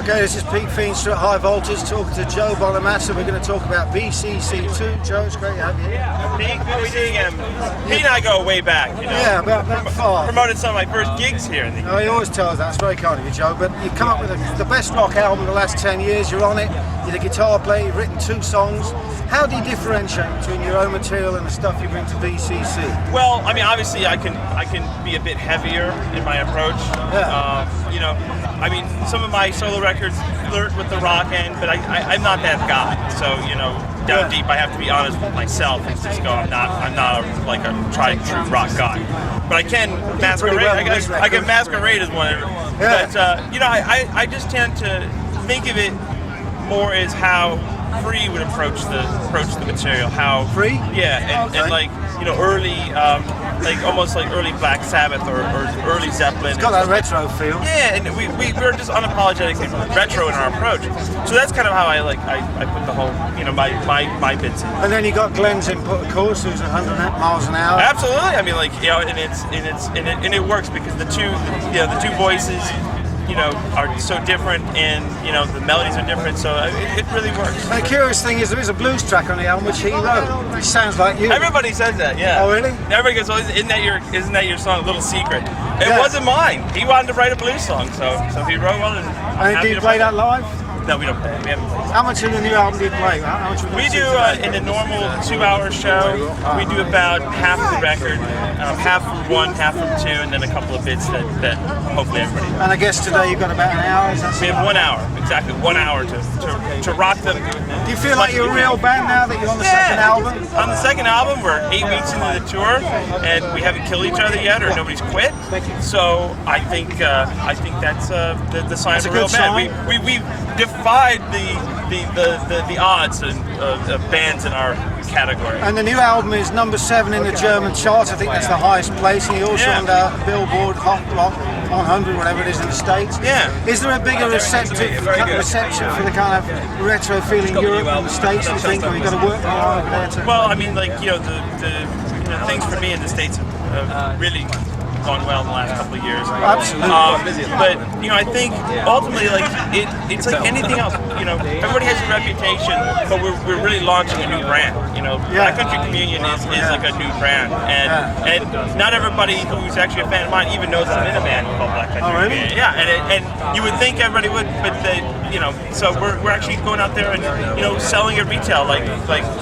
Okay, this is Pete Feenstra at High Voltage talking to Joe Bonamassa. We're going to talk about BCC2. Joe, it's great to have you. Yeah, Pete, good to see him. Pete and I go way back, you know. Yeah, about that far. Promoted some of my first gigs here. Oh, he always tells that. It's very kind of you, Joe. But you've come up with the best rock album of the last 10 years. You're on it. You're the guitar player. You've written 2 songs. How do you differentiate between your own material and the stuff you bring to BCC? Well, I mean, obviously, I can be a bit heavier in my approach. Yeah. You know, I mean, some of my solo records flirt with the rock end, but I'm not that guy. So, you know, down deep, I have to be honest with myself and just go, I'm not like a tried and true rock guy. But I can masquerade. Well I can masquerade as one. Yeah. But you know, I just tend to think of it more as how Free would approach the material. How Free? Yeah, and like, you know, early, like almost like early Black Sabbath or early Zeppelin. It's got that retro feel. Yeah, and we're just unapologetically retro in our approach. So that's kind of how I put the whole, you know, my bits in. And then you got Glenn's input, of course, who's 100 miles an hour. Absolutely. I mean, like, you know, and it works because the two voices, you know, are so different, and you know the melodies are different, so it really works. And the curious thing is there is a blues track on the album which he wrote, which sounds like you. Everybody says that, yeah. Oh, really? Everybody goes, "Oh, isn't that your song, Little Secret?" It Yeah. wasn't mine. He wanted to write a blues song, so he wrote one. And do you play that live? No, we don't play it. We haven't played it. How much in the new album do you play? How much We do in a normal 2-hour show. We do about half of the record, half from 1, half from 2, and then a couple of bits that hopefully everybody. And I guess today you've got about an hour. Is that We have 1 hour, exactly 1 hour to rock them. Do you feel like you're a real band now that you're on the second album? On the second album, we're 8 weeks into the tour, and we haven't killed each other yet, or nobody's quit. So I think that's the sign of a real band. We defied the odds of bands in our category. And the new album is number 7 in the German charts. I think that's the highest place. And you also on the Billboard Hot Rock 100, whatever it is in the States. Yeah. Is there a bigger reception for the kind of retro feeling Europe and the States, you think, or you got to work more over there too? Well, I mean, like, you know, the things for me in the States have really gone well in the last couple of years. Absolutely. But you know, I think ultimately, like it's like anything else. You know, everybody has a reputation, but we're really launching a new brand. You know, Black Country Communion is like a new brand, and not everybody who's actually a fan of mine even knows I'm in a band called Black Country Communion. Yeah, and you would think everybody would, but they, you know, so we're actually going out there and, you know, selling at retail, like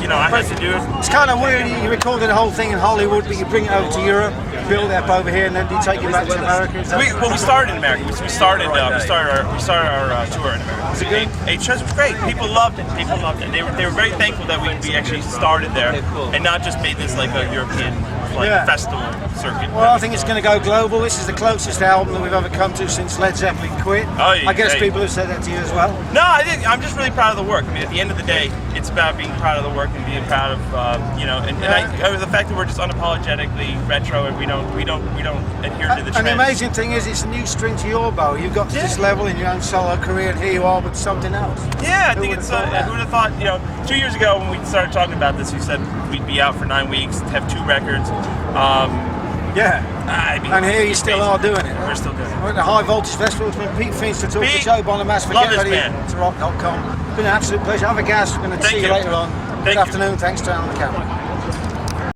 you know, I had to do it. It's kind of weird. You recorded the whole thing in Hollywood, but you bring it over to Europe, build it up over here, and then you take it back to America. We started in America. We started our tour in America. Was it good? 8 shows. It was great. People loved it. They were very thankful that we actually started there and not just made this like a European festival circuit. Well, I think it's going to go global. This is the closest album that we've ever come to since Led Zeppelin quit. I guess people have said that to you as well. No, I'm just really proud of the work. I mean, at the end of the day, it's about being proud of the work and being proud of you know, and the fact that we're just unapologetically retro and we don't adhere to the trends. And the amazing thing is, it's a new string to your bow. You've got to this level in your own solo career, and here you are with something else. Yeah, I think it's. Who would have thought? You know, 2 years ago when we started talking about this, you said we'd be out for 9 weeks, have 2 records. I mean, and here you still are doing it. We're still doing it. We're at the High Voltage Festival. It's been Pete Feenstra talking to Joe Bonamassa. Love this band. Get ready to rock.com. It's been an absolute pleasure. Have a gas. We're going to see you later on. Good afternoon. Thanks for turning on the camera.